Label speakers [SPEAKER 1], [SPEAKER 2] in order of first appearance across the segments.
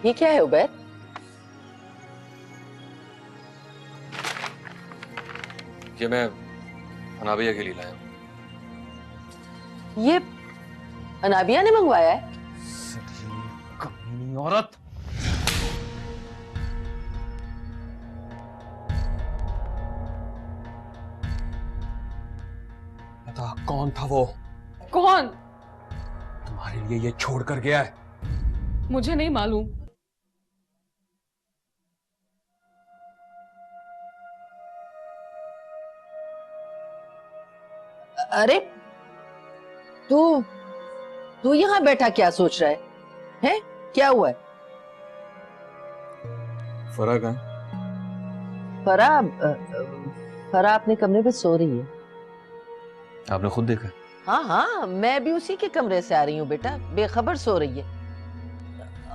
[SPEAKER 1] ये क्या है उबैद?
[SPEAKER 2] ये मैं अनाबिया के लिए लाया हूं।
[SPEAKER 1] ये अनाबिया ने मंगवाया है?
[SPEAKER 2] कमीनी औरत। बता कौन था वो?
[SPEAKER 3] कौन?
[SPEAKER 2] तुम्हारे लिए ये छोड़ कर गया है।
[SPEAKER 3] मुझे नहीं मालूम।
[SPEAKER 1] अरे तू तू यहाँ बैठा क्या सोच रहा है? हैं? क्या हुआ है?
[SPEAKER 2] फराग है?
[SPEAKER 1] फराह फराह अपने कमरे में सो रही है।
[SPEAKER 2] आपने खुद देखा?
[SPEAKER 1] हाँ हाँ, मैं भी उसी के कमरे से आ रही हूँ बेटा, बेखबर सो रही है।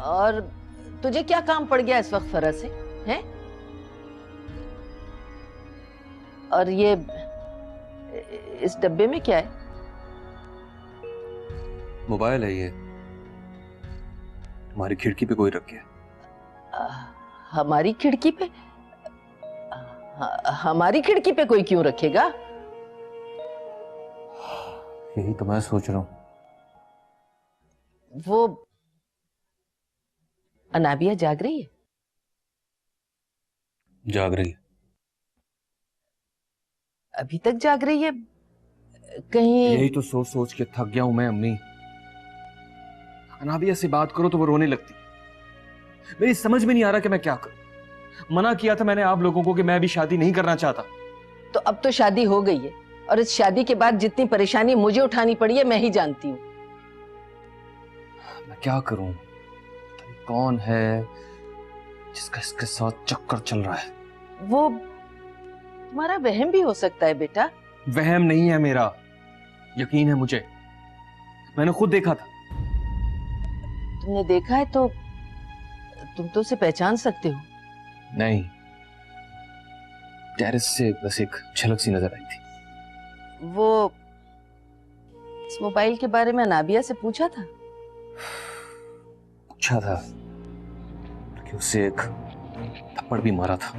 [SPEAKER 1] और तुझे क्या काम पड़ गया इस वक्त फराह से? हैं? और ये इस डब्बे में क्या है?
[SPEAKER 2] मोबाइल है ये। तुम्हारी खिड़की पे कोई रख गया।
[SPEAKER 1] हमारी खिड़की पे? हमारी खिड़की पे कोई क्यों रखेगा?
[SPEAKER 2] यही तो मैं सोच रहा हूं।
[SPEAKER 1] वो अनाबिया जाग रही है?
[SPEAKER 2] जाग रही है।
[SPEAKER 1] अभी तक जाग रही है? कहीं
[SPEAKER 2] यही तो सोच सोच के थक गया हूं मैं अम्मी। अनाबिया से बात करो तो वो रोने लगती। मेरी समझ में नहीं आ रहा कि मैं क्या करूं। मना किया था मैंने आप लोगों को कि मैं अभी शादी नहीं करना चाहता।
[SPEAKER 1] तो अब तो शादी हो गई है, और इस शादी के बाद जितनी परेशानी मुझे उठानी पड़ी है मैं ही जानती हूँ।
[SPEAKER 2] मैं क्या करूं? कौन है जिसका इसके साथ चक्कर चल रहा है?
[SPEAKER 1] वो तुम्हारा वहम भी हो सकता है बेटा।
[SPEAKER 2] वहम नहीं है मेरा, यकीन है मुझे। मैंने खुद देखा था।
[SPEAKER 1] तुमने देखा है तो तुम तो उसे पहचान सकते हो।
[SPEAKER 2] नहीं, टेरेस से बस एक झलक सी नजर आई थी।
[SPEAKER 1] वो इस मोबाइल के बारे में अनाबिया से पूछा था?
[SPEAKER 2] पूछा था कि उसे एक थप्पड़ भी मारा था।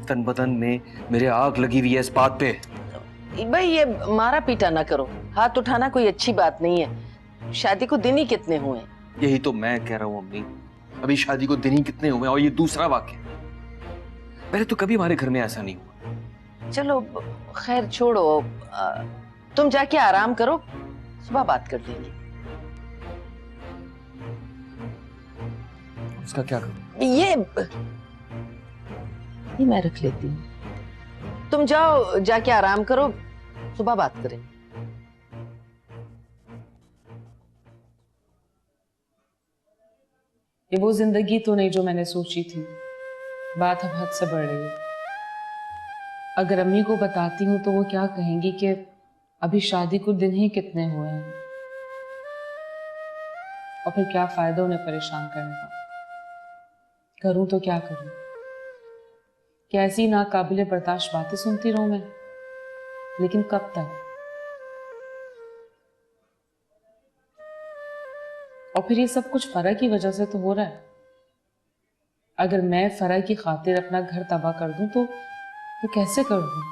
[SPEAKER 2] तन बदन में मेरे आग लगी हुई है इस बात पे।
[SPEAKER 1] भाई ये मारा पीटा ना करो, हाथ उठाना कोई अच्छी बात नहीं है। शादी को दिन ही कितने हुए हैं?
[SPEAKER 2] यही तो मैं कह रहा हूं अम्मी, अभी शादी को दिन ही कितने हुए और ये दूसरा वाक्य। पहले तो कभी हमारे घर में ऐसा नहीं हुआ।
[SPEAKER 1] चलो खैर छोड़ो, तुम जाके आराम करो, सुबह बात कर लेंगे।
[SPEAKER 2] उसका क्या करूं?
[SPEAKER 1] ये मैं रख लेती हूँ, तुम जाओ जाके आराम करो, सुबह बात करेंगे।
[SPEAKER 3] ये वो जिंदगी तो नहीं जो मैंने सोची थी। बात अब हद से बढ़ रही है। अगर अम्मी को बताती हूँ तो वो क्या कहेंगी कि अभी शादी को दिन ही कितने हुए हैं, और फिर क्या फायदा उन्हें परेशान करने का। करूं तो क्या करूं? क्या ऐसी नाकाबिले बर्दाश्त बातें सुनती रहूं मैं? लेकिन कब तक? और फिर ये सब कुछ फरा की वजह से तो हो रहा है। अगर मैं फरा की खातिर अपना घर तबाह कर दूं तो कैसे कर दूं?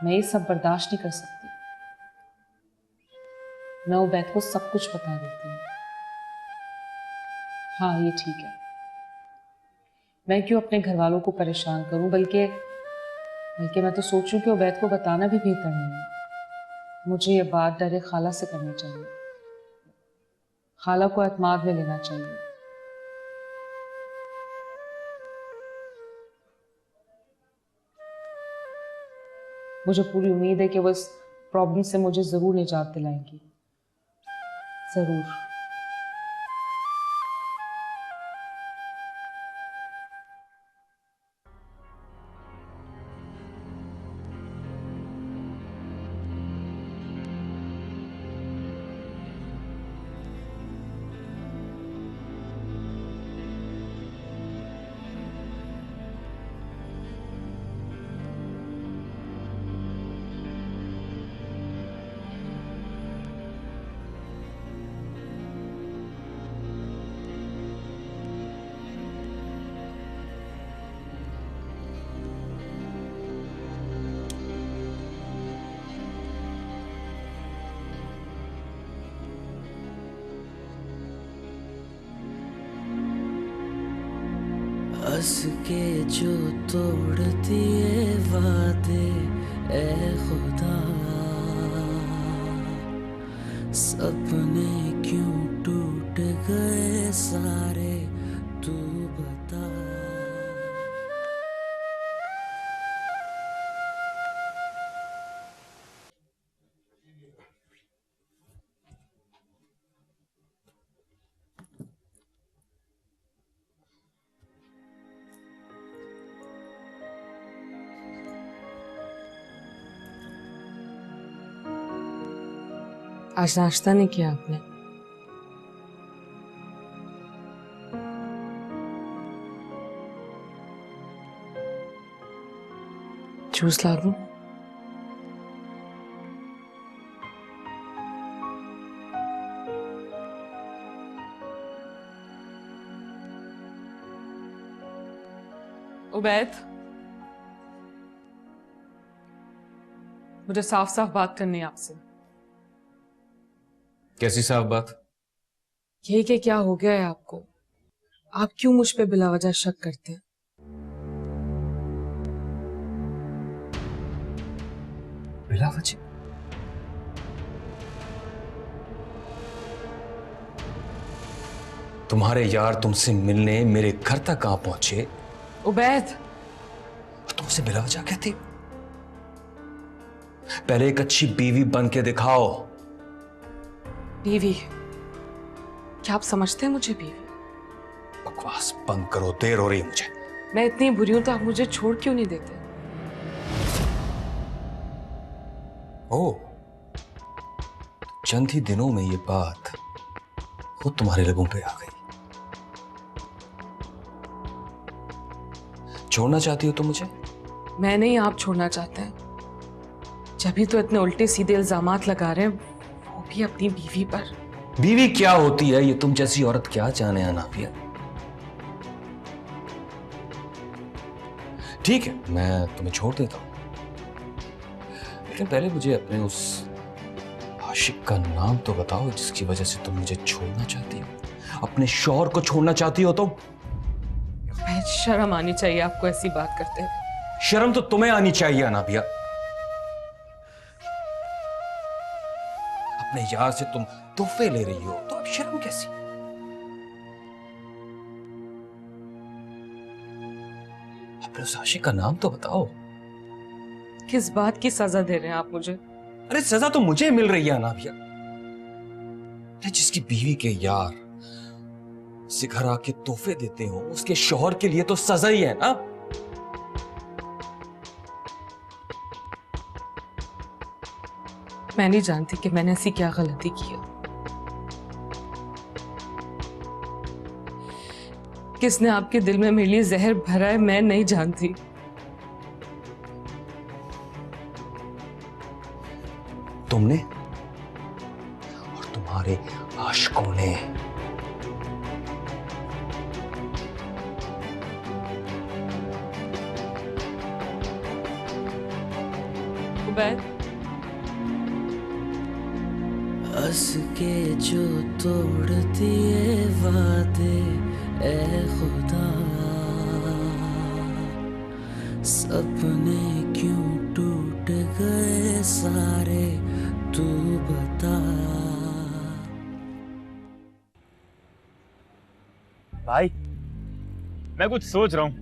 [SPEAKER 3] मैं ये सब बर्दाश्त नहीं कर सकती। मैं उबैद को सब कुछ बता देती हूँ। हाँ ये ठीक है, मैं क्यों अपने घर वालों को परेशान करूं, बल्कि मैं तो सोचूं कि उबैद को बताना भी बेहतर नहीं है। मुझे ये बात डायरेक्ट खाला से करनी चाहिए। खाला को एतमाद में लेना चाहिए। मुझे पूरी उम्मीद है कि वो इस प्रॉब्लम से मुझे जरूर निजात दिलाएंगी, जरूर।
[SPEAKER 4] हंस के जो तोड़ दिए वादे ए खुदा, सपने क्यों टूट गए सारे तू बता।
[SPEAKER 3] आज नाश्ता नहीं किया आपने? जूस ला दूं? उबैद, मुझे साफ साफ बात करनी है आपसे।
[SPEAKER 2] कैसी साफ बात?
[SPEAKER 3] यही कि क्या हो गया है आपको? आप क्यों मुझ पे बिला वजह शक करते हैं?
[SPEAKER 2] बिला वजह? तुम्हारे यार तुमसे मिलने मेरे घर तक कहां पहुंचे?
[SPEAKER 3] उबैद,
[SPEAKER 2] तुमसे बिला वजह कहती? पहले एक अच्छी बीवी बन के दिखाओ।
[SPEAKER 3] बीवी? क्या आप समझते हैं मुझे बीवी?
[SPEAKER 2] बकवास बंद करो, देर हो रही है मुझे।
[SPEAKER 3] मैं इतनी बुरी हूं तो आप मुझे छोड़ क्यों नहीं देते?
[SPEAKER 2] ओ, चंद ही दिनों में ये बात खुद तुम्हारे लबों पे आ गई। छोड़ना चाहती हो तुम मुझे?
[SPEAKER 3] मैं नहीं, आप छोड़ना चाहते हैं। जब भी तो इतने उल्टे सीधे इल्जामात लगा रहे हैं, वो भी अपनी बीवी पर।
[SPEAKER 2] बीवी क्या होती है ये तुम जैसी औरत क्या जाने अनाफिया। ठीक है, मैं तुम्हें छोड़ देता हूं, लेकिन पहले मुझे अपने उस आशिक का नाम तो बताओ जिसकी वजह से तुम मुझे छोड़ना चाहती हो, अपने शौहर को छोड़ना चाहती हो। तुम
[SPEAKER 3] शर्म आनी चाहिए आपको ऐसी बात करते हुए।
[SPEAKER 2] शर्म तो तुम्हें आनी चाहिए अनाबिया। अपने यार से तुम तोहफे ले रही हो तो अब शर्म कैसी? अपने उस आशिक का नाम तो बताओ।
[SPEAKER 3] किस बात की सजा दे रहे हैं आप मुझे?
[SPEAKER 2] अरे सजा तो मुझे मिल रही है अनाबिया। जिसकी बीवी के यार से घर आके तोहफे देते हो उसके शौहर के लिए तो सजा ही है ना।
[SPEAKER 3] मैं नहीं जानती कि मैंने ऐसी क्या गलती की है। किसने आपके दिल में मेरे लिए जहर भरा है मैं नहीं जानती।
[SPEAKER 2] तुमने और तुम्हारे आशिकों ने।
[SPEAKER 3] उबैद,
[SPEAKER 4] हंस के जो तोड़ दिए वादे ए खुदा, सपने क्यों टूट गए सारे तू बता।
[SPEAKER 5] भाई मैं कुछ सोच रहा हूँ।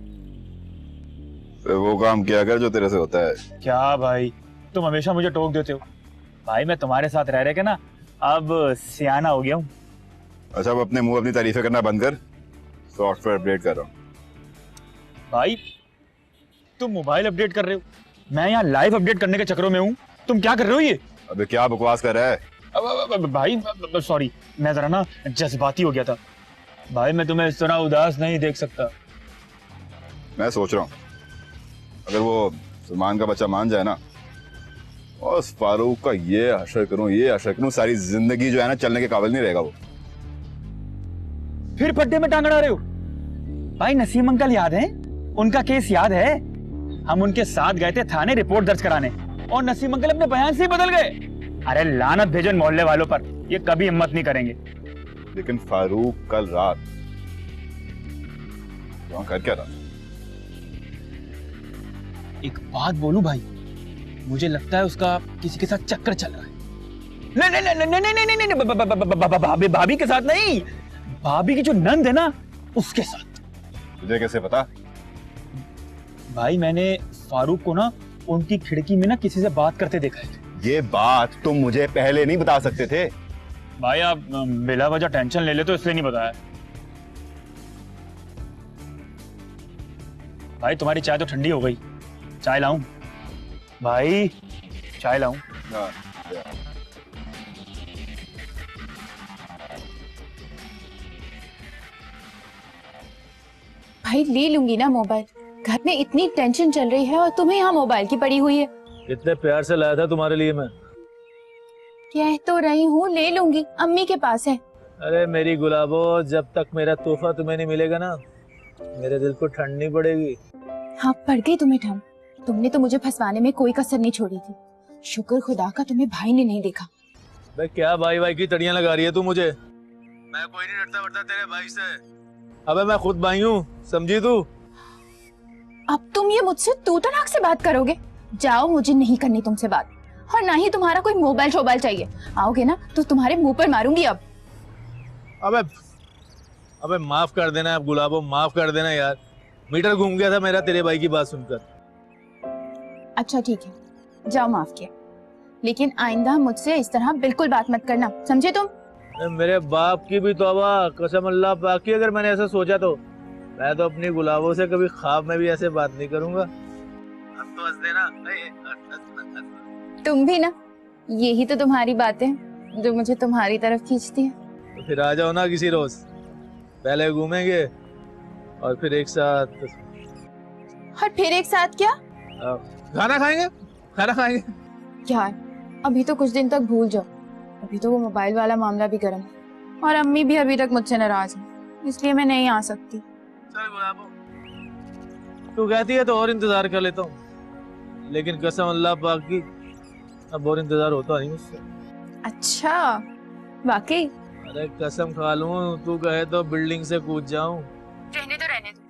[SPEAKER 6] वो काम किया कर जो तेरे से होता है।
[SPEAKER 5] क्या भाई, तुम हमेशा मुझे टोक देते हो। भाई मैं तुम्हारे साथ रह रहे के ना अब सियाना हो गया हूँ।
[SPEAKER 6] अच्छा, अब अपने मुंह अपनी तारीफें करना बंद कर, सॉफ्टवेयर अपडेट कर रहा हूँ।
[SPEAKER 5] भाई तुम मोबाइल अपडेट कर रहे हो, मैं यहाँ लाइव अपडेट करने के चक्करों में हूँ। तुम क्या कर रहे हो ये?
[SPEAKER 6] अबे क्या बकवास कर रहा है?
[SPEAKER 5] भाई सॉरी, मैं जरा ना जज्बाती हो गया था। भाई मैं तुम्हें इस तरह उदास नहीं देख सकता।
[SPEAKER 6] मैं सोच रहा हूँ अगर वो सलमान का बच्चा मान जाए ना और उस फारूक का ये हशर करूं, सारी जिंदगी जो है ना चलने के काबिल नहीं रहेगा वो।
[SPEAKER 5] फिर पट्टे में टांग अड़ा रहे हो? भाई नसीम अंकल याद है? उनका केस याद है? हम उनके साथ गए थे थाने रिपोर्ट दर्ज कराने और नसीम अंकल अपने बयान से ही बदल गए। अरे लानत भेजन मोहल्ले वालों पर, ये कभी हिम्मत नहीं करेंगे।
[SPEAKER 6] लेकिन फारूक कल रात वहां कर क्या रहा?
[SPEAKER 5] एक बात बोलूं भाई, मुझे लगता है उसका किसी के साथ चक्कर चल रहा है। नहीं नहीं नहीं नहीं नहीं नहीं नहीं, भाभी भाभी के साथ नहीं, भाभी की जो नंद है ना उसके साथ।
[SPEAKER 6] तुझे कैसे पता?
[SPEAKER 5] भाई मैंने फारूक को ना उनकी खिड़की में ना किसी से बात करते देखा है।
[SPEAKER 6] ये बात तुम मुझे पहले नहीं बता सकते थे?
[SPEAKER 5] भाई आप बिला वजह टेंशन ले ले तो इसलिए नहीं बताया। भाई तुम्हारी चाय तो ठंडी हो गई, चाय लाऊं? भाई चाय लाऊं?
[SPEAKER 6] हाँ,
[SPEAKER 7] भाई ले लूंगी ना मोबाइल, घर में इतनी टेंशन चल रही है और तुम्हें यहाँ मोबाइल की पड़ी हुई है।
[SPEAKER 8] इतने प्यार से लाया था तुम्हारे लिए मैं।
[SPEAKER 7] कह तो रही हूँ ले लूंगी, अम्मी के पास है।
[SPEAKER 8] अरे मेरी गुलाबो, जब तक मेरा तोहफा तुम्हें नहीं मिलेगा ना, मेरे दिल को ठंड नहीं पड़ेगी।
[SPEAKER 7] हाँ पड़ गई तुम्हें ठंड, तुमने तो मुझे फंसवाने में कोई कसर नहीं छोड़ी थी। शुक्र खुदा का तुम्हें भाई ने नहीं देखा।
[SPEAKER 8] भाई क्या भाई भाई की तड़ियां लगा रही है तू मुझे? मैं कोई नहीं डरता वरता तेरे भाई से। अबे मैं खुद भाई हूँ, समझी तू?
[SPEAKER 7] अब तुम ये मुझसे तू तलाक से बात करोगे? जाओ, मुझे नहीं करनी तुमसे बात, और ना ही तुम्हारा कोई मोबाइल शोबाइल चाहिए। आओगे ना तो तुम्हारे मुंह पर मारूंगी अब।
[SPEAKER 8] अबे अबे माफ कर देना अब गुलाबो, माफ कर देना यार। मीटर घूम गया था मेरा तेरे भाई की बात सुनकर।
[SPEAKER 7] अच्छा ठीक है, जाओ, माफ किया, लेकिन आइंदा मुझसे इस तरह बिल्कुल बात मत करना, समझे तुम?
[SPEAKER 8] मेरे बाप की भी तौबा, कसम अल्लाह पाक की, अगर मैंने ऐसा सोचा तो मैं तो अपनी गुलाबों से कभी ख्वाब में भी ऐसे बात नहीं करूंगा। अब तो हंस देना।
[SPEAKER 7] तुम भी ना, यही तो तुम्हारी बातें जो मुझे तुम्हारी तरफ खींचती है।
[SPEAKER 8] तो फिर आ जाओ ना किसी रोज, पहले घूमेंगे और फिर एक साथ।
[SPEAKER 7] और फिर एक साथ क्या?
[SPEAKER 8] खाना खाएंगे, खाना खाएंगे।
[SPEAKER 7] यार अभी तो कुछ दिन तक भूल जाओ, अभी तो वो मोबाइल वाला मामला भी गर्म है और अम्मी भी अभी तक मुझसे नाराज है, इसलिए मैं नहीं आ सकती।
[SPEAKER 8] चल गुलाबो, तू कहती है तो और इंतजार कर लेता हूँ, लेकिन कसम अल्लाह पाक की अब और इंतजार होता नहीं मुझसे।
[SPEAKER 7] अच्छा वाकई?
[SPEAKER 8] अरे कसम खा लूं, तू कहे तो बिल्डिंग से कूद जाऊं।
[SPEAKER 7] रहने दो।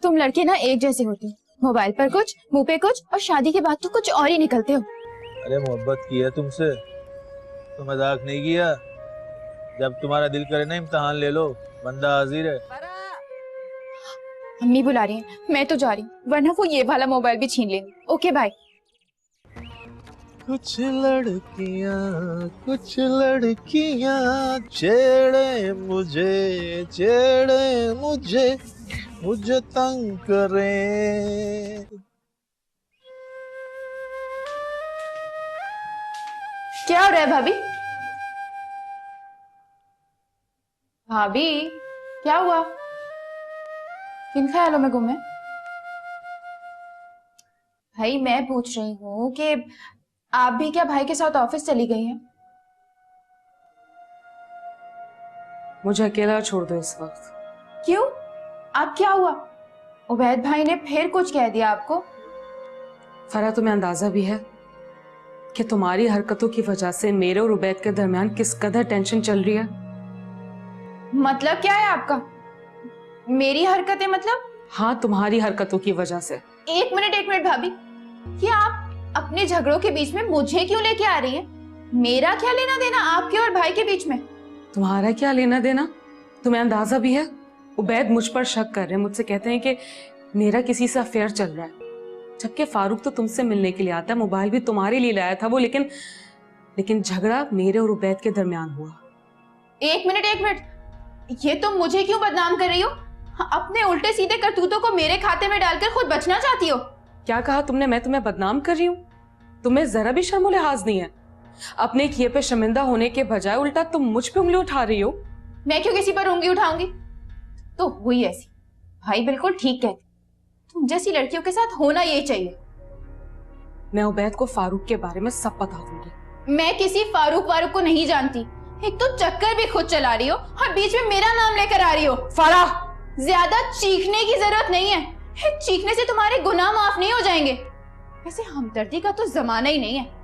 [SPEAKER 7] तुम लड़के ना एक जैसे होते हो, मोबाइल पर कुछ, मुंह पे कुछ, और शादी के बाद तो कुछ और ही निकलते हो।
[SPEAKER 8] अरे मोहब्बत की है तुमसे तो मजाक नहीं किया। जब तुम्हारा दिल करे ना इम्तिहान ले लो, बंदा हाजिर है।
[SPEAKER 7] अम्मी बुला रही हैं, मैं तो जा रही हूँ, वरना वो ये वाला मोबाइल भी छीन लेंगे। Okay bye.
[SPEAKER 8] कुछ लड़कियां छेड़े मुझे मुझे तंग करे।
[SPEAKER 7] क्या हो रहा है भाभी? भाभी क्या हुआ? किन ख्यालों में गुम है? भाई मैं पूछ रही हूँ कि आप भी क्या भाई के साथ ऑफिस चली गई हैं?
[SPEAKER 3] मुझे अकेला छोड़ दो इस वक्त।
[SPEAKER 7] क्यों? आप क्या हुआ? उबैद भाई ने फिर कुछ कह दिया आपको?
[SPEAKER 3] फरा, तुम्हें अंदाजा भी है कि तुम्हारी हरकतों की वजह से मेरे और उबैद के दरमियान किस कदर टेंशन चल रही है?
[SPEAKER 7] मतलब क्या है आपका? मेरी हरकतें मतलब?
[SPEAKER 3] हाँ, तुम्हारी हरकतों की वजह से।
[SPEAKER 7] एक मिनट भाभी, क्या आप अपने झगड़ों के बीच में मुझे क्यों लेके आ रही हैं? मेरा क्या लेना देना आपके और भाई के बीच में?
[SPEAKER 3] तुम्हारा क्या लेना देना? तुम्हें अंदाजा भी है? उबैद मुझ पर शक कर रहे हैं, मुझसे कहते हैं कि मेरा किसी से अफेयर चल रहा है, जबकि फारूक तो तुमसे मिलने के लिए आता है, मोबाइल भी तुम्हारे लिए लाया था वो, लेकिन झगड़ा मेरे और उबैद के दरमियान हुआ।
[SPEAKER 7] एक मिनट, ये तुम मुझे क्यों बदनाम कर रही हो? अपने उल्टे सीधे करतूतों को मेरे खाते में डालकर खुद बचना चाहती हो?
[SPEAKER 3] क्या कहा तुमने? मैं तुम्हें बदनाम कर रही हूँ? तुम्हें जरा भी शर्म लिहाज नहीं है? अपने किए पे शर्मिंदा होने के बजाय उल्टा तुम मुझ पे उंगली उठा रही हो।
[SPEAKER 7] मैं क्यों किसी पर उंगली उठाऊंगी? तो हुई ऐसी, भाई बिल्कुल ठीक कहते, तुम जैसी लड़कियों के साथ होना यही चाहिए।
[SPEAKER 3] मैं उबैद को फारूक के बारे में सब बता दूंगी।
[SPEAKER 7] मैं किसी फारूक को नहीं जानती। एक तो चक्कर भी खुद चला रही हो और बीच में मेरा नाम लेकर आ रही हो।
[SPEAKER 3] फारा,
[SPEAKER 7] ज्यादा चीखने की जरूरत नहीं है, चीखने से तुम्हारे गुनाह माफ नहीं हो जाएंगे। वैसे हमदर्दी का तो जमाना ही नहीं है।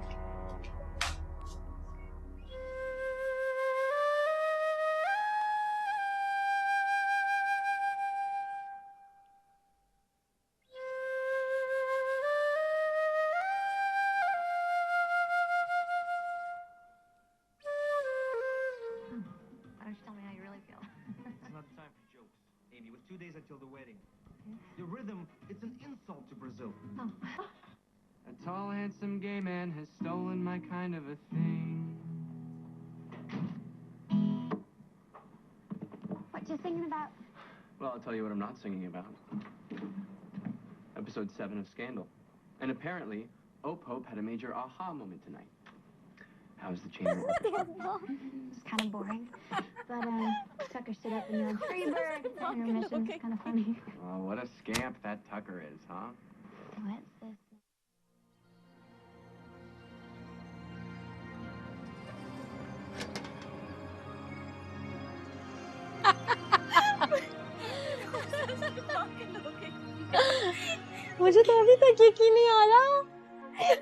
[SPEAKER 9] Edie, with 2 days until the wedding. Your rhythm, it's an insult to Brazil.
[SPEAKER 10] A tall, handsome gay man has stolen my kind of a thing.
[SPEAKER 11] What you singing about?
[SPEAKER 10] Well, I'll tell you what I'm not singing about. Episode 7 of Scandal. And apparently, Ope Hope had a major aha moment tonight. How's the chain work?
[SPEAKER 11] It's kind of boring. But, Tucker stood up and yelled, "Freebird!" Intermission. It's kind of funny.
[SPEAKER 10] Oh, what a scamp that Tucker is, huh?
[SPEAKER 11] What's this?
[SPEAKER 7] मुझे तो अभी तक यकीन नहीं आ रहा,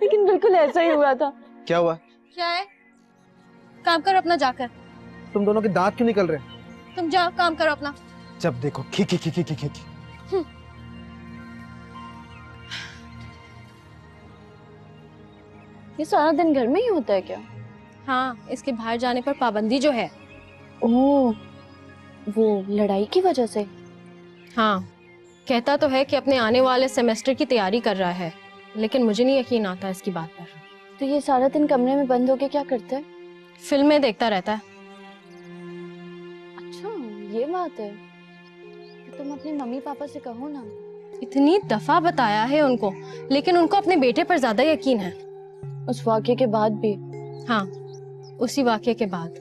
[SPEAKER 7] लेकिन बिल्कुल ऐसा ही हुआ था।
[SPEAKER 9] क्या हुआ?
[SPEAKER 7] क्या है? काम करो अपना जाकर।
[SPEAKER 9] तुम दोनों के दांत क्यों निकल रहे हैं?
[SPEAKER 7] तुम जाओ काम करो अपना।
[SPEAKER 9] जब देखो खी खी खी खी खी खी।
[SPEAKER 7] ये सारा दिन घर में ही होता है क्या? हाँ, इसके बाहर जाने पर पाबंदी जो है। ओह, वो लड़ाई की वजह से? हाँ, कहता तो है कि अपने आने वाले सेमेस्टर की तैयारी कर रहा है, लेकिन मुझे नहीं यकीन आता इसकी बात पर। तो ये सारा दिन कमरे में बंद होके क्या करता है? फिल्में देखता रहता है। अच्छा, ये बात है। तो तुम अपने मम्मी पापा से कहो ना। इतनी दफा बताया है उनको, लेकिन उनको अपने बेटे पर ज्यादा यकीन है। उस वाक़ये के बाद भी? हाँ, उसी वाक़ये के बाद।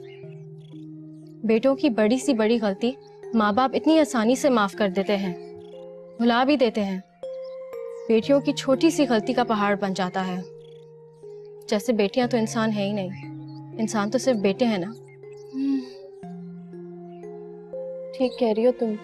[SPEAKER 7] बेटों की बड़ी सी बड़ी गलती माँ बाप इतनी आसानी से माफ कर देते हैं, भुला भी देते हैं। बेटियों की छोटी सी गलती का पहाड़ बन जाता है। जैसे बेटियां तो इंसान है ही नहीं, इंसान तो सिर्फ बेटे हैं ना। ठीक कह रही हो तुम।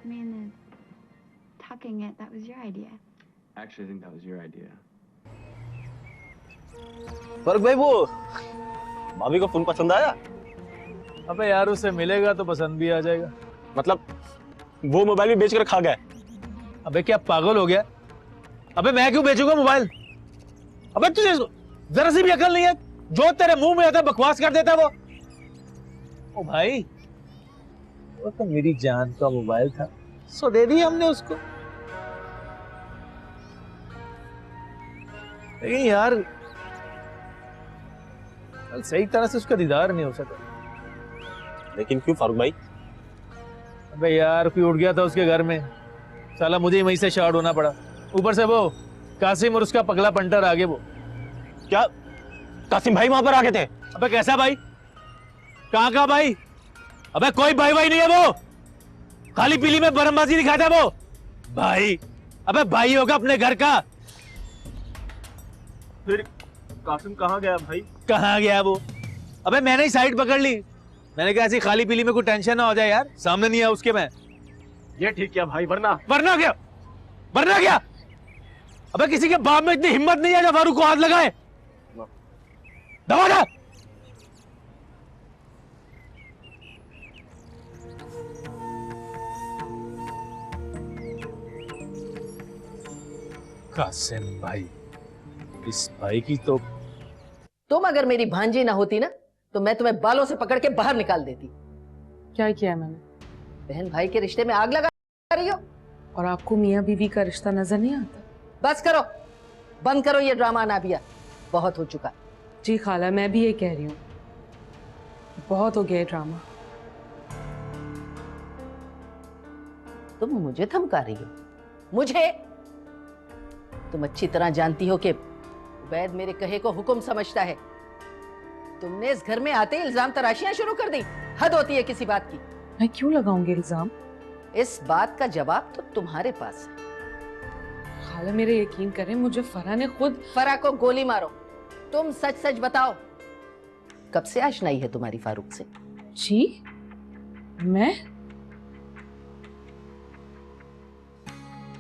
[SPEAKER 11] I mean, tucking it, that was your idea.
[SPEAKER 10] Actually, I think that was your idea.
[SPEAKER 8] फर्क भाई, वो भाभी को फोन पसंद आया? अबे यार, उससे मिलेगा तो पसंद भी आ जाएगा। मतलब वो मोबाइल भी बेचकर खा गया? अबे क्या पागल हो गया? अबे मैं क्यों बेचूंगा मोबाइल? अबे तुझे जरा सी भी अकल नहीं है? जो तेरे मुंह में आता है बकवास कर देता वो। ओ भाई, वो तो मेरी जान का मोबाइल था, सो दे दिया हमने उसको। लेकिन यार कल सही तरह से उसका दीदार नहीं हो सका। लेकिन क्यों फारूक भाई? अबे यार, कोई उठ गया था उसके घर में, साला मुझे ही वहीं से शार्ट होना पड़ा। ऊपर से वो कासिम और उसका पगला पंटर आगे। वो क्या कासिम भाई वहां पर आगे थे? अबे कैसा भाई? कहाँ का भाई? अबे कोई भाई भाई नहीं है वो, खाली पीली में बरमबाजी दिखाता है वो भाई। अबे भाई होगा अपने घर का। फिर कासिम कहाँ गया भाई? कहाँ गया वो? अबे मैंने ही साइड पकड़ ली। मैंने कहा ऐसी खाली पीली में कोई टेंशन ना हो जाए यार, सामने नहीं है उसके मैं। ये ठीक किया भाई, वरना क्या? वरना क्या? अबे किसी के बाप में इतनी हिम्मत नहीं है जो फारूक को हाथ लगाए। दबा दे। कासिम भाई, इस भाई की तो।
[SPEAKER 1] तुम अगर मेरी भांजी ना होती ना, तो मैं तुम्हें बालों से पकड़ के बाहर निकाल देती।
[SPEAKER 3] क्या किया मैंने?
[SPEAKER 1] बहन भाई के रिश्ते में आग लगा रही हो।
[SPEAKER 3] और आपको मियाँ बीवी का रिश्ता नजर नहीं आता?
[SPEAKER 1] बस करो, बंद करो ये ड्रामा नाबिया, बहुत हो चुका।
[SPEAKER 3] जी खाला, मैं भी ये कह रही हूँ, बहुत हो गया ड्रामा।
[SPEAKER 1] तुम मुझे धमका रही हो? मुझे? तुम अच्छी तरह जानती हो कि उबैद मेरे कहे को हुक्म समझता है। तुमने इस घर में आते ही इल्जाम तराशियां शुरू कर दी। हद होती है किसी बात की।
[SPEAKER 3] मैं क्यों लगाऊंगी इल्जाम?
[SPEAKER 1] इस बात का जवाब तो तुम्हारे पास है।
[SPEAKER 3] खाला मेरे यकीन करें, मुझे फरा ने खुद।
[SPEAKER 1] फरा को गोली मारो। तुम सच सच बताओ, कब से आशनाई है तुम्हारी फारूक से?
[SPEAKER 3] जी मैं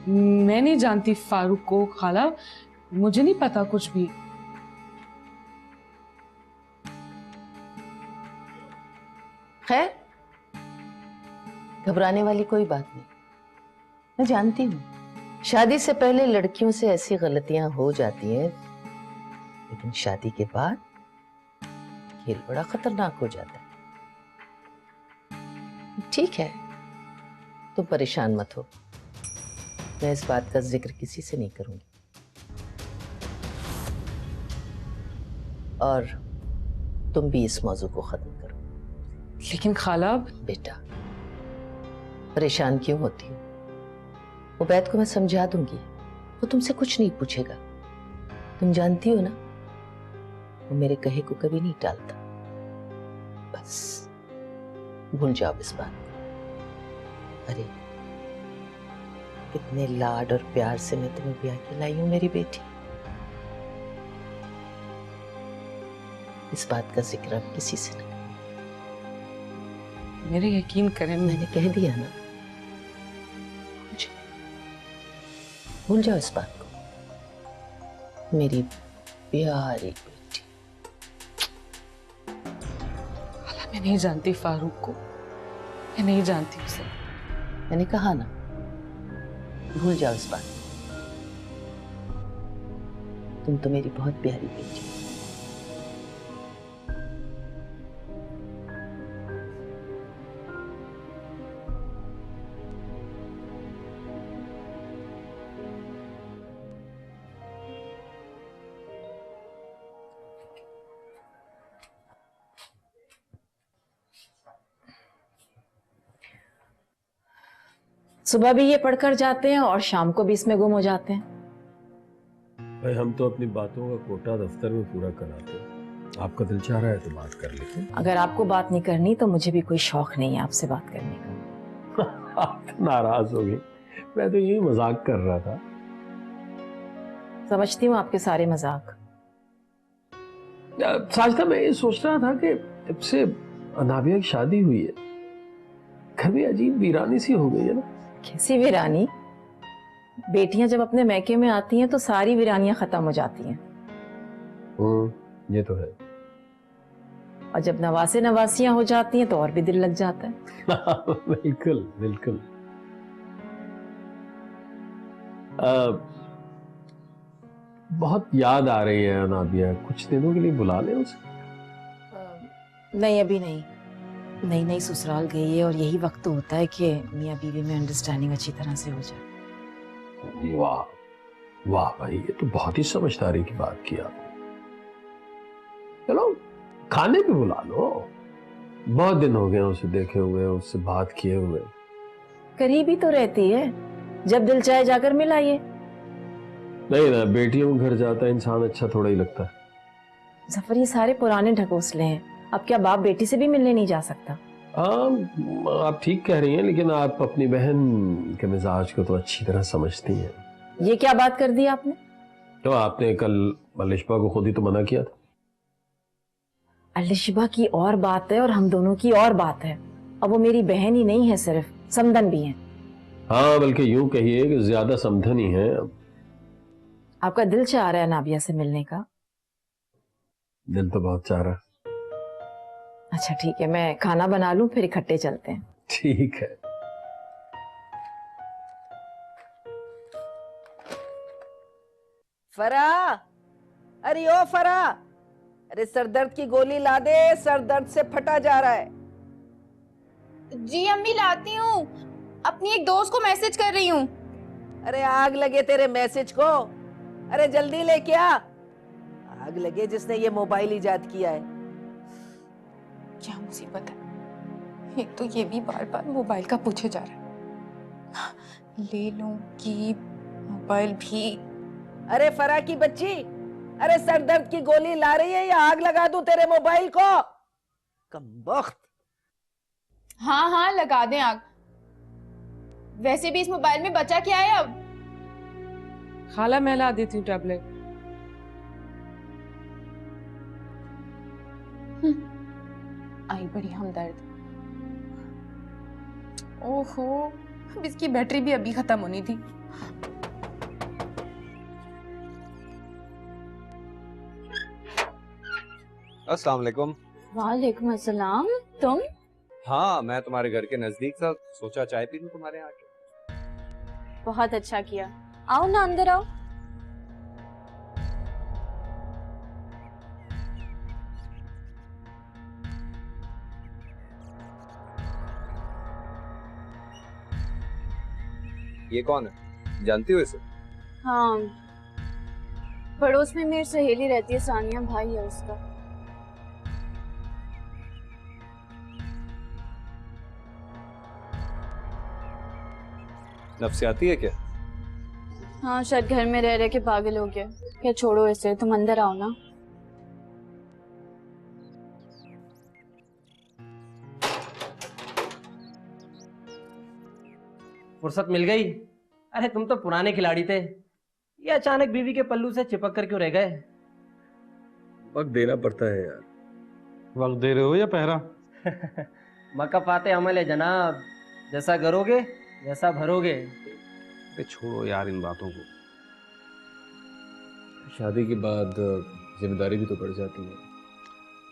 [SPEAKER 3] मैं नहीं जानती फारूक को खाला, मुझे नहीं पता कुछ भी।
[SPEAKER 1] खैर, घबराने वाली कोई बात नहीं। मैं जानती हूँ शादी से पहले लड़कियों से ऐसी गलतियां हो जाती हैं, लेकिन शादी के बाद खेल बड़ा खतरनाक हो जाता है। ठीक है, तुम परेशान मत हो, मैं इस बात का जिक्र किसी से नहीं करूंगी। और तुम भी इस मौजू को खत्म करो।
[SPEAKER 3] लेकिन खाला,
[SPEAKER 1] बेटा परेशान क्यों होती हो? उबैद को मैं समझा दूंगी, वो तुमसे कुछ नहीं पूछेगा। तुम जानती हो ना, वो मेरे कहे को कभी नहीं टालता। बस भूल जाओ इस बात को। अरे कितने लाड और प्यार से मैं तुम्हें ब्याह के लाई हूं मेरी बेटी। इस बात का जिक्र अब किसी से न करो।
[SPEAKER 3] मेरे यकीन करें,
[SPEAKER 1] मैंने कह दिया ना, भूल जाओ इस बात को मेरी प्यारी बेटी।
[SPEAKER 3] खाला मैं नहीं जानती फारूक को, मैं नहीं जानती उसे।
[SPEAKER 1] मैंने कहा ना, भूल जाओ इस बात को। तुम तो मेरी बहुत प्यारी बेटी हो।
[SPEAKER 12] सुबह भी ये पढ़कर जाते हैं और शाम को भी इसमें गुम हो जाते हैं।
[SPEAKER 13] भाई हम तो अपनी बातों का कोटा दफ्तर में पूरा कराते हैं। आपका दिल चाह रहा है तो बात कर लेते हैं।
[SPEAKER 12] अगर आपको बात नहीं करनी तो मुझे भी कोई शौक नहीं है आपसे बात करने का।
[SPEAKER 13] आप तो नाराज हो गई, मैं तो यही मजाक कर रहा था।
[SPEAKER 12] समझती हूँ आपके सारे मजाक।
[SPEAKER 13] साजिदा मैं ये सोच रहा था कि जब से अनाबिया की शादी हुई है, घर में अजीब वीरानी सी हो गई है ना।
[SPEAKER 12] कैसी वीरानी? बेटियां जब अपने मैके में आती हैं तो सारी वीरानियां खत्म हो जाती हैं।
[SPEAKER 13] ये तो है।
[SPEAKER 12] और जब नवासे नवासियां हो जाती हैं तो और भी दिल लग जाता है।
[SPEAKER 13] बिल्कुल बिल्कुल। बहुत याद आ रही है अनाबिया, कुछ दिनों के लिए बुला ले उसे।
[SPEAKER 12] नहीं अभी नहीं, नई नई ससुराल गई है और यही वक्त तो होता है कि मियाँ बीवी में अंडरस्टैंडिंग अच्छी तरह से हो जाए।
[SPEAKER 13] वाह वाह भाई, ये तो बहुत ही समझदारी की बात की आपने। चलो खाने पे बुला लो, बहुत दिन हो गए उसे देखे हुए, उससे बात किए हुए।
[SPEAKER 12] करीब ही तो रहती है, जब दिल चाहे जाकर मिल आइए।
[SPEAKER 13] नहीं ना, बेटियों के घर जाता है इंसान अच्छा थोड़ा ही लगता है।
[SPEAKER 12] जफर ये सारे पुराने ढकोसले हैं, अब क्या बाप बेटी से भी मिलने नहीं जा सकता?
[SPEAKER 13] हाँ आप ठीक कह रही हैं, लेकिन आप अपनी बहन के मिजाज को तो अच्छी तरह समझती हैं।
[SPEAKER 12] ये क्या बात कर दी आपने?
[SPEAKER 13] तो आपने कल मलिशबा को खुद ही तो मना किया था।
[SPEAKER 12] अलिशबा की और बात है और हम दोनों की और बात है। अब वो मेरी बहन ही नहीं है, सिर्फ समधन भी है।
[SPEAKER 13] हाँ बल्कि यूं कहिए कि ज्यादा समधन ही है।
[SPEAKER 12] आपका दिल चाह रहा है नाबिया से मिलने का?
[SPEAKER 13] दिल तो बहुत चाह रहा है।
[SPEAKER 12] अच्छा ठीक है, मैं खाना बना लूं फिर इकट्ठे चलते हैं।
[SPEAKER 13] ठीक है।
[SPEAKER 1] फरा, अरे ओ फरा, अरे सरदर्द की गोली ला दे, सर दर्द से फटा जा रहा है।
[SPEAKER 7] जी अम्मी लाती हूँ, अपनी एक दोस्त को मैसेज कर रही हूँ।
[SPEAKER 1] अरे आग लगे तेरे मैसेज को, अरे जल्दी लेके आ। आग लगे जिसने ये मोबाइल इजाद किया है।
[SPEAKER 7] क्या मुसीबत है, एक तो ये भी बार बार मोबाइल का पूछे जा रहा है। ले लूंगी मोबाइल भी।
[SPEAKER 1] अरे फरा की बच्ची, अरे सर दर्द की गोली ला रही है या आग लगा दूं तेरे मोबाइल को? कमबख्त।
[SPEAKER 7] हाँ हाँ लगा दें आग। वैसे भी इस मोबाइल में बचा क्या है अब?
[SPEAKER 3] खाला मैं ला देती हूँ टैबलेट।
[SPEAKER 7] आई बड़ी हमदर्द। ओहो, अब इसकी बैटरी भी अभी खत्म होनी थी।
[SPEAKER 14] अस्सलाम वालेकुम।
[SPEAKER 7] वालेकुम अस्सलाम। तुम?
[SPEAKER 14] हाँ, मैं तुम्हारे घर के नजदीक था, सोचा चाय पी लूं तुम्हारे यहाँ आके।
[SPEAKER 7] बहुत अच्छा किया। आओ ना, अंदर आओ।
[SPEAKER 14] ये कौन है, जानती हो इसे?
[SPEAKER 7] हाँ, पड़ोस में मेरी सहेली रहती है, सानिया, भाई है उसका।
[SPEAKER 14] नफसियाती है क्या?
[SPEAKER 7] हाँ, शायद घर में रह रह के पागल हो गया। क्या, छोड़ो इसे, तुम अंदर आओ ना।
[SPEAKER 15] फुर्सत मिल गई? अरे तुम तो पुराने खिलाड़ी थे, ये अचानक बीवी के पल्लू से चिपक कर क्यों रह गए?
[SPEAKER 14] वक्त देना पड़ता है यार।
[SPEAKER 16] वक्त दे रहे हो या पहरा?
[SPEAKER 15] मकफाते अमल है जनाब, जैसा करोगे वैसा भरोगे।
[SPEAKER 16] अरे छोड़ो यार इन बातों को।
[SPEAKER 2] शादी के बाद जिम्मेदारी भी तो बढ़ जाती है।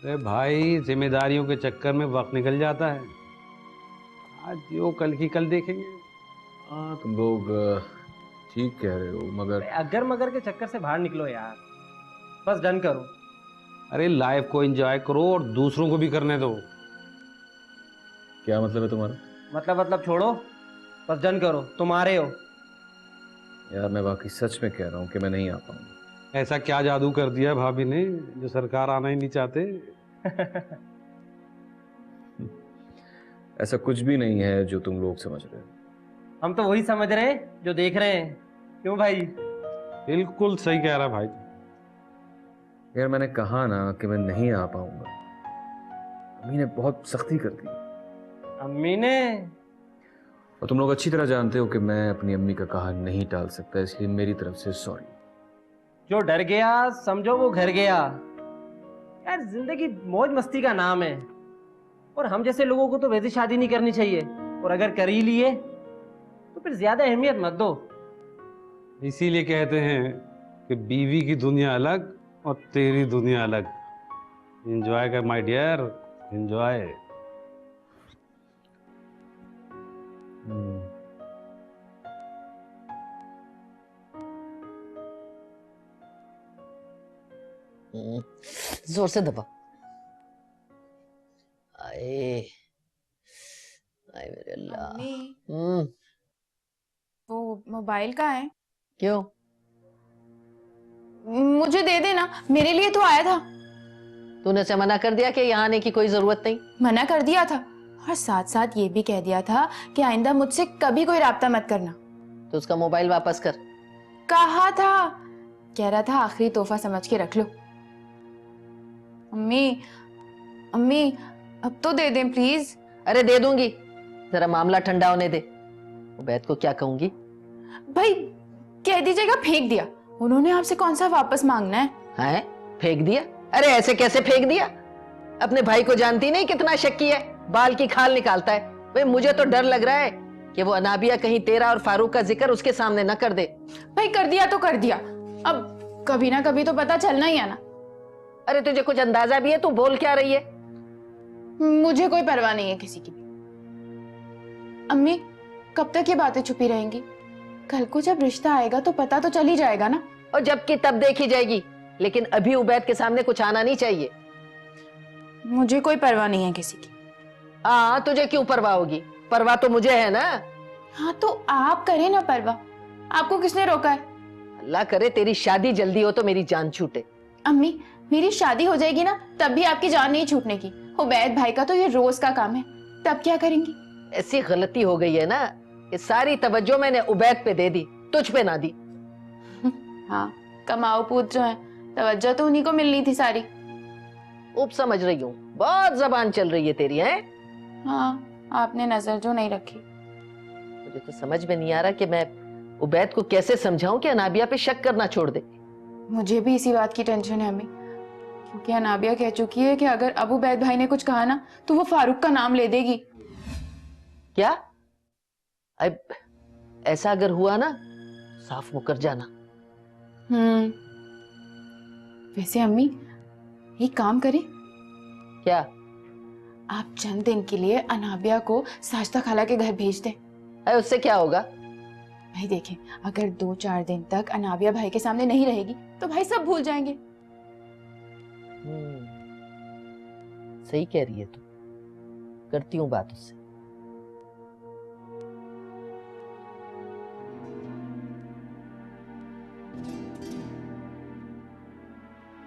[SPEAKER 16] अरे भाई, जिम्मेदारियों के चक्कर में वक्त निकल जाता है। आज जो कल की कल देखेंगे।
[SPEAKER 2] हाँ, तुम लोग ठीक कह रहे हो, मगर
[SPEAKER 15] अगर मगर के चक्कर से बाहर निकलो यार, बस डन करो।
[SPEAKER 16] अरे लाइफ को एंजॉय करो और दूसरों को भी करने दो।
[SPEAKER 2] क्या मतलब है तुम्हारा?
[SPEAKER 15] मतलब छोड़ो, बस डन करो, तुम आ रहे हो।
[SPEAKER 2] यार मैं वाकई सच में कह रहा हूँ कि मैं नहीं आ पाऊंगा।
[SPEAKER 16] ऐसा क्या जादू कर दिया भाभी ने जो सरकार आना ही नहीं चाहते?
[SPEAKER 2] ऐसा कुछ भी नहीं है जो तुम लोग समझ रहे हो।
[SPEAKER 15] हम तो वही समझ रहे हैं जो देख रहे हैं। क्यों भाई?
[SPEAKER 16] बिल्कुल सही कह रहा भाई।
[SPEAKER 2] यार मैंने कहा ना कि मैं नहीं आ पाऊंगा। अम्मी ने बहुत सख्ती कर दी।
[SPEAKER 15] अम्मी ने?
[SPEAKER 2] और तुम लोग अच्छी तरह जानते हो कि मैं अपनी अम्मी का कहा नहीं टाल सकता, इसलिए मेरी तरफ से सॉरी।
[SPEAKER 15] जो डर गया समझो वो घर गया। यार जिंदगी मौज मस्ती का नाम है, और हम जैसे लोगों को तो वैसी शादी नहीं करनी चाहिए, और अगर कर ही लिए तो फिर ज्यादा अहमियत मत दो।
[SPEAKER 16] इसीलिए कहते हैं कि बीवी की दुनिया अलग और तेरी दुनिया अलग। एंजॉय कर माय डियर, एंजॉय।
[SPEAKER 1] जोर से दबा। आए आए मेरे अल्लाह।
[SPEAKER 17] वो मोबाइल का है?
[SPEAKER 1] क्यों?
[SPEAKER 17] मुझे दे देना, मेरे लिए तो आया था।
[SPEAKER 1] तूने उसे मना कर दिया कि यहाँ आने की कोई जरूरत नहीं?
[SPEAKER 17] मना कर दिया था, और साथ साथ ये भी कह दिया था कि आइंदा मुझसे कभी कोई राब्ता मत करना।
[SPEAKER 1] तो उसका मोबाइल वापस कर।
[SPEAKER 17] कहा था, कह रहा था आखिरी तोहफा समझ के रख लो। अम्मी अब तो दे दें प्लीज।
[SPEAKER 1] अरे दे दूंगी, जरा मामला ठंडा होने दे। उबैद को क्या कहूंगी?
[SPEAKER 17] भाई कह दीजिएगा फेंक दिया। उन्होंने आपसे कौन सा वापस मांगना है?
[SPEAKER 1] हैं? फेंक दिया? अरे ऐसे कैसे फेंक दिया? अपने भाई को जानती नहीं कितना शक्की है, बाल की खाल निकालता है। भाई मुझे तो डर लग रहा है कि वो अनाबिया कहीं तेरा और फारूक का जिक्र उसके सामने न कर दे।
[SPEAKER 17] भाई कर दिया तो कर दिया, अब कभी ना कभी तो पता चलना ही है ना।
[SPEAKER 1] अरे तुझे कुछ अंदाजा भी है? तू बोल क्या रही है?
[SPEAKER 17] मुझे कोई परवाह नहीं है किसी की भी। अम्मी कब तक ये बातें छुपी रहेंगी? कल को जब रिश्ता आएगा तो पता तो चल ही जाएगा ना।
[SPEAKER 1] और जबकि तब देखी जाएगी, लेकिन अभी उबैद के सामने कुछ आना नहीं चाहिए।
[SPEAKER 17] मुझे कोई परवाह नहीं है किसी की।
[SPEAKER 1] हाँ, तुझे क्यों परवाह होगी? परवाह तो मुझे है ना।
[SPEAKER 17] हाँ तो आप करें ना परवाह, आपको किसने रोका है?
[SPEAKER 1] अल्लाह करे तेरी शादी जल्दी हो तो मेरी जान छूटे।
[SPEAKER 17] अम्मी मेरी शादी हो जाएगी ना, तब भी आपकी जान नहीं छूटने की। उबैद भाई का तो ये रोज का काम है, तब क्या करेंगी?
[SPEAKER 1] ऐसी गलती हो गई है ना, ये सारी तवज्जो मैंने उबैद पे दे दी, तुझ पे ना दी।
[SPEAKER 17] हाँ, कमाओ पूत जो है, तवज्जो तो उन्हीं को मिलनी थी सारी।
[SPEAKER 1] उप समझ रही हूँ, बहुत जबान चल रही है तेरी। है
[SPEAKER 17] हाँ, आपने नजर जो नहीं रखी।
[SPEAKER 1] मुझे तो समझ में नहीं आ रहा कि मैं उबैद को कैसे समझाऊं कि अनाबिया पे शक करना छोड़ दे।
[SPEAKER 17] मुझे भी इसी बात की टेंशन है अम्मी, क्योंकि अनाबिया कह चुकी है कि अगर अब उबैद भाई ने कुछ कहा ना तो वो फारूक का नाम ले देगी।
[SPEAKER 1] क्या? अब ऐसा अगर हुआ ना साफ मुकर जाना।
[SPEAKER 17] वैसे अम्मी एक काम करें,
[SPEAKER 1] क्या?
[SPEAKER 17] आप चंद दिन के लिए अनाबिया को साजदा खाला के घर भेज दें।
[SPEAKER 1] अरे उससे क्या होगा?
[SPEAKER 17] भाई देखें, अगर 2-4 दिन तक अनाबिया भाई के सामने नहीं रहेगी तो भाई सब भूल जाएंगे।
[SPEAKER 1] सही कह रही है तू, करती हूँ बात उससे।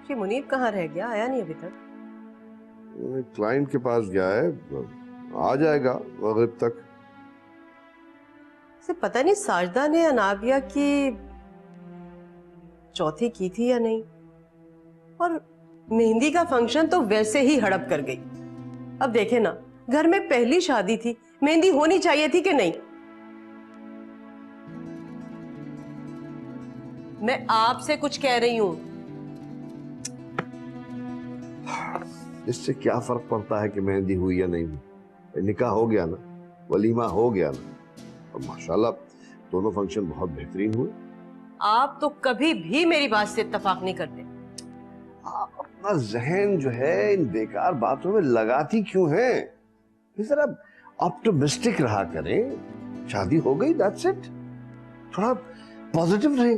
[SPEAKER 18] कि मुनीब कहाँ रह गया, आया नहीं अभी तक?
[SPEAKER 19] क्लाइंट के पास गया है, आ जाएगा मगरिब तक।
[SPEAKER 18] से पता नहीं साजदा ने अनाबिया की चौथी की थी या नहीं, और मेहंदी का फंक्शन तो वैसे ही हड़प कर गई। अब देखे ना, घर में पहली शादी थी, मेहंदी होनी चाहिए थी कि नहीं? मैं आपसे कुछ कह रही हूं।
[SPEAKER 19] इससे क्या फर्क पड़ता है कि मेहंदी हुई या नहीं हुई? निकाह हो गया ना, वलीमा हो गया ना, और माशाल्लाह दोनों फंक्शन बहुत बेहतरीन हुए।
[SPEAKER 18] आप तो कभी भी मेरी बात से इत्तेफाक नहीं करते।
[SPEAKER 19] आप अपना जहन जो है इन बेकार बातों में लगाती क्यों है? जरा ऑप्टिमिस्टिक रहा करें। शादी हो गई, दैट्स इट। थोड़ा पॉजिटिव रहे।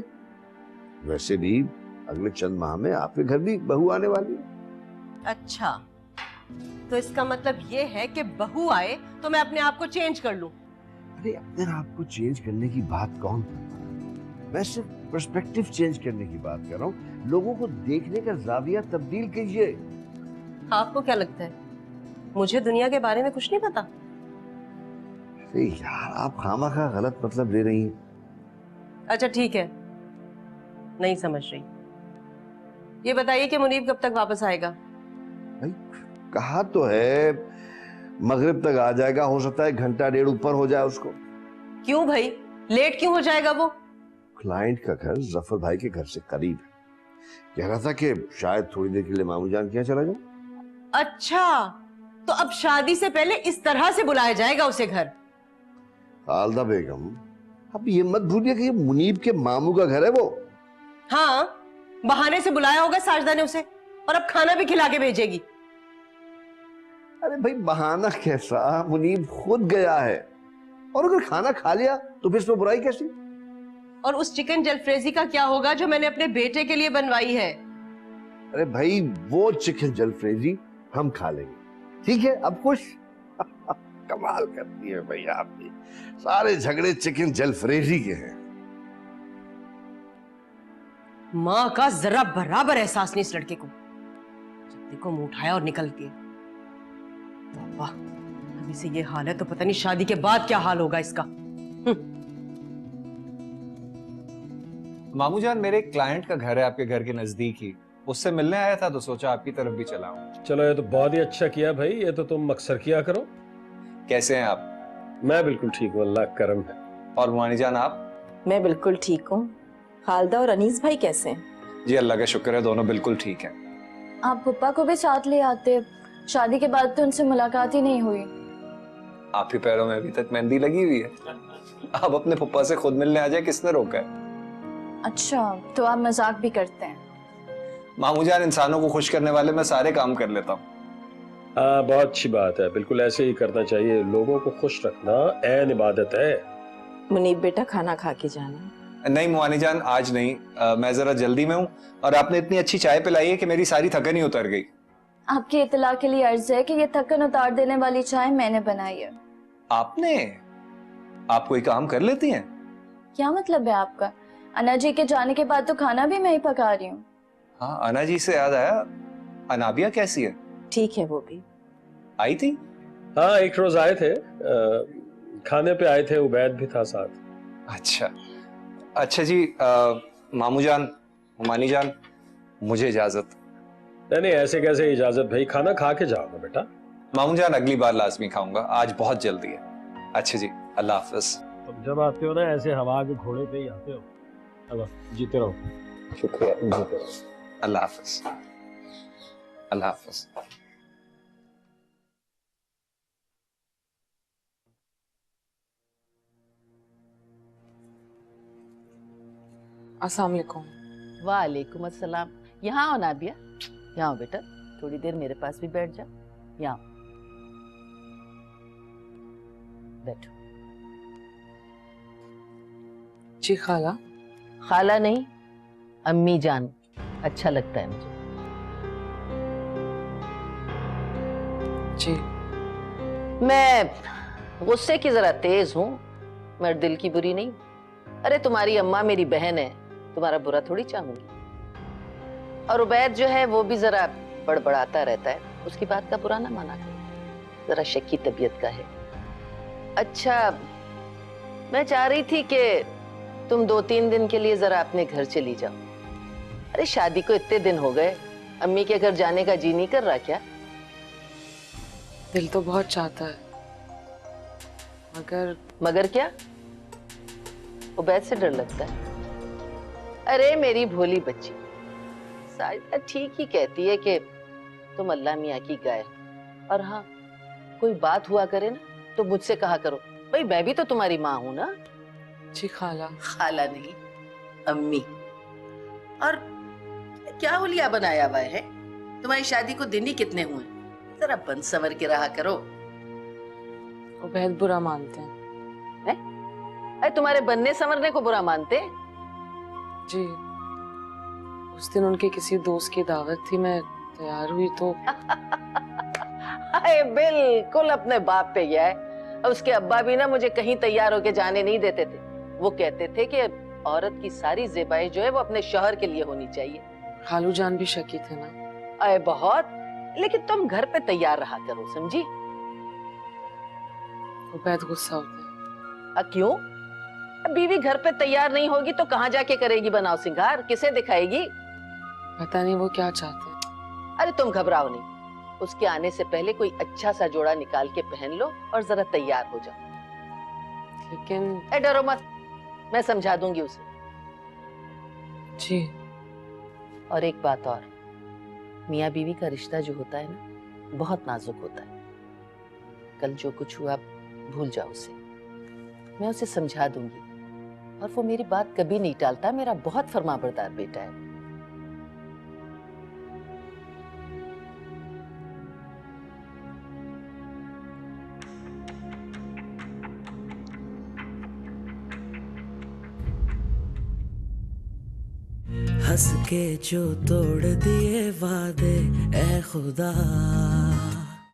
[SPEAKER 19] वैसे भी अगले चंद माह में आपके घर भी बहू आने वाली है।
[SPEAKER 18] अच्छा, तो इसका मतलब ये है कि बहू आए तो मैं अपने आप को चेंज कर लूं?
[SPEAKER 19] अरे अपने आप को चेंज करने की बात कौन कर रहा है? मैं सिर्फ पर्सपेक्टिव चेंज करने की बात कर रहा हूँ। लोगों को देखने का जाविया तब्दील कीजिए।
[SPEAKER 18] आपको क्या लगता है मुझे दुनिया के बारे में कुछ नहीं पता?
[SPEAKER 19] अरे यार, आप खामखा गलत मतलब ले रही हैं।
[SPEAKER 18] अच्छा ठीक है, नहीं समझ रही। ये बताइए कि मुनीब कब तक वापस आएगा?
[SPEAKER 19] भाई कहा तो है मगरिब तक आ जाएगा, हो सकता है घंटा डेढ़ ऊपर हो जाए उसको।
[SPEAKER 18] क्यों भाई, लेट क्यों हो जाएगा वो?
[SPEAKER 19] क्लाइंट का घर जफर भाई के घर से करीब है। कह रहा था कि शायद थोड़ी देर के लिए मामू जान के यहाँ चला जाऊं।
[SPEAKER 18] अच्छा, तो अब शादी से पहले इस तरह से बुलाया जाएगा उसे घर?
[SPEAKER 19] खालदा बेगम, अब ये मत भूलिए कि ये मुनीब के मामू का घर है वो।
[SPEAKER 18] हाँ, बहाने से बुलाया होगा साजदा ने उसे, और अब खाना भी खिला के भेजेगी।
[SPEAKER 19] अरे भाई बहाना कैसा, मुनीब खुद गया है, और अगर खाना खा लिया तो फिर इसमें बुराई कैसी?
[SPEAKER 18] और उस चिकन जलफ्रेजी का क्या होगा जो मैंने अपने बेटे के लिए बनवाई है?
[SPEAKER 19] अरे भाई वो चिकन जलफ्रेजी हम खा लेंगे, ठीक है? अब खुश? कमाल करती है भाई आप भी, सारे झगड़े चिकन जलफ्रेजी के हैं।
[SPEAKER 18] माँ का जरा बराबर एहसास नहीं इस लड़के को। जब देखो मुंह उठाया और निकल गए। वाह, अभी से ये हाल है तो पता नहीं शादी के बाद क्या हाल होगा इसका।
[SPEAKER 14] मामू जान, मेरे एक क्लाइंट का घर है आपके घर के नजदीक ही, उससे मिलने आया था तो सोचा आपकी तरफ भी चला आऊं।
[SPEAKER 20] चलो ये तो बहुत ही अच्छा किया भाई, ये तो तुम अक्सर किया करो।
[SPEAKER 14] कैसे हैं आप?
[SPEAKER 20] मैं बिल्कुल ठीक हूँ, अल्लाह का करम है।
[SPEAKER 14] और मुआनी जान आप?
[SPEAKER 12] मैं बिल्कुल ठीक हूँ। खालदा और अनीस भाई कैसे हैं?
[SPEAKER 14] जी अल्लाह का शुक्र है, दोनों बिल्कुल ठीक हैं।
[SPEAKER 7] आप पप्पा को भी साथ ले आते, शादी के बाद तो उनसे मुलाकात ही नहीं हुई।
[SPEAKER 14] आप ही पैरों में अभी तक मेहंदी लगी हुई है। आप अपने पप्पा से खुद मिलने आ जाए, किसने रोका है?
[SPEAKER 7] अच्छा, तो आप मजाक भी करते हैं?
[SPEAKER 14] मामू जान, इंसानों को खुश करने वाले मैं सारे काम कर लेता हूँ।
[SPEAKER 20] हाँ, बहुत अच्छी बात है, बिल्कुल ऐसे ही करना चाहिए। लोगों को खुश रखना ऐन इबादत है।
[SPEAKER 12] मुनीब बेटा खाना खा के जाना।
[SPEAKER 14] नहीं मुआनी जान, आज नहीं, मैं जरा जल्दी में हूँ, और आपने इतनी अच्छी चाय पिलाई है कि मेरी सारी थकन ही उतर गई।
[SPEAKER 7] आपकी इतला के लिए अर्ज है कि ये थकन उतार देने वाली चाय मैंने बनाई है।
[SPEAKER 14] आपने? आप कोई काम कर लेती हैं?
[SPEAKER 7] क्या मतलब है आपका? अन्ना जी के जाने के बाद तो खाना भी मैं ही पका रही हूँ।
[SPEAKER 14] हाँ, अन्ना जी से याद आया, अनाबिया कैसी है?
[SPEAKER 12] ठीक है, वो भी
[SPEAKER 14] आई थी?
[SPEAKER 20] हाँ, एक रोज आए थे, खाने पे आए थे, उबैद भी था साथ।
[SPEAKER 14] अच्छा अच्छा जी, मामू जान, हुमानी जान, मुझे इजाजत।
[SPEAKER 20] नहीं, ऐसे कैसे इजाजत भाई, खाना खा के जाओ ना बेटा।
[SPEAKER 14] मामू जान, अगली बार लाजमी खाऊंगा, आज बहुत जल्दी है। अच्छा जी, अल्लाह हाफिज।
[SPEAKER 20] तुम जब आते हो ना ऐसे हवा के घोड़े पे ही आते हो। अब जीते रहो।
[SPEAKER 14] शुक्रिया, जीते रहो। अल्लाह हाफिज, अल्लाह हाफिज।
[SPEAKER 3] अस्सलाम वालेकुम।
[SPEAKER 1] वालेकुम अस्सलाम। यहाँ आओ नाबिया, यहाँ आओ बेटा, थोड़ी देर मेरे पास भी बैठ जाओ। यहाँ आओ। बैठो।
[SPEAKER 3] जी खाला।
[SPEAKER 1] खाला नहीं, अम्मी जान अच्छा लगता है मुझे।
[SPEAKER 3] जी।
[SPEAKER 1] मैं गुस्से की जरा तेज हूँ, मैं दिल की बुरी नहीं। अरे तुम्हारी अम्मा मेरी बहन है, तुम्हारा बुरा थोड़ी चाहूंगी। और उबैद जो है वो भी जरा बड़बड़ाता रहता है, उसकी बात का बुरा ना माना करो, जरा शक्की तबीयत का है। अच्छा, मैं चाह रही थी कि तुम 2-3 दिन के लिए जरा अपने घर चली जाओ। अरे शादी को इतने दिन हो गए, अम्मी के घर जाने का जी नहीं कर रहा क्या?
[SPEAKER 3] दिल तो बहुत चाहता है,
[SPEAKER 1] मगर क्या? उबैद से डर लगता है? अरे मेरी भोली बच्ची, साजिदा ठीक ही कहती है कि तुम अल्लाह मियाँ की गाय हो। और हाँ, कोई बात हुआ करे ना तो मुझसे कहा करो, भाई मैं भी तो तुम्हारी माँ हूं ना।
[SPEAKER 3] जी खाला।
[SPEAKER 1] खाला नहीं, अम्मी। और क्या हुलिया बनाया हुआ है? तुम्हारी शादी को दिन ही कितने हुए? जरा बंद संवर के रहा करो।
[SPEAKER 3] उबैद बुरा मानते हैं।
[SPEAKER 1] अरे तुम्हारे बनने संवरने को बुरा मानते?
[SPEAKER 3] जी, उस दिन उनके किसी दोस्त की दावत थी, मैं तैयार हुई तो
[SPEAKER 1] अरे बिल्कुल अपने बाप पे गया है। उसके अब्बा भी ना मुझे कहीं तैयार होके जाने नहीं देते थे। वो कहते थे कि औरत की सारी ज़ेबाई जो है वो अपने शौहर के लिए होनी चाहिए।
[SPEAKER 3] खालू जान भी शकी थे ना।
[SPEAKER 1] अरे बहुत, लेकिन तुम घर पे तैयार रहा करो, समझी?
[SPEAKER 3] उबैद गुस्सा होते हैं।
[SPEAKER 1] क्यों? बीवी घर पे तैयार नहीं होगी तो कहाँ जाके करेगी बनाव सिंगार, किसे दिखाएगी?
[SPEAKER 3] पता नहीं वो क्या चाहते हैं।
[SPEAKER 1] अरे तुम घबराओ नहीं, उसके आने से पहले कोई अच्छा सा जोड़ा निकाल के पहन लो और जरा तैयार हो जाओ।
[SPEAKER 3] लेकिन
[SPEAKER 1] डरो मत, मैं समझा दूंगी उसे।
[SPEAKER 3] जी।
[SPEAKER 1] और एक बात और, मियाँ बीवी का रिश्ता जो होता है ना, बहुत नाजुक होता है। कल जो कुछ हुआ भूल जाओ उसे, मैं उसे समझा दूंगी। और वो मेरी बात कभी नहीं टालता, मेरा बहुत फरमाबरदार बेटा है।
[SPEAKER 4] हंस के जो तोड़ दिए वादे, ए खुदा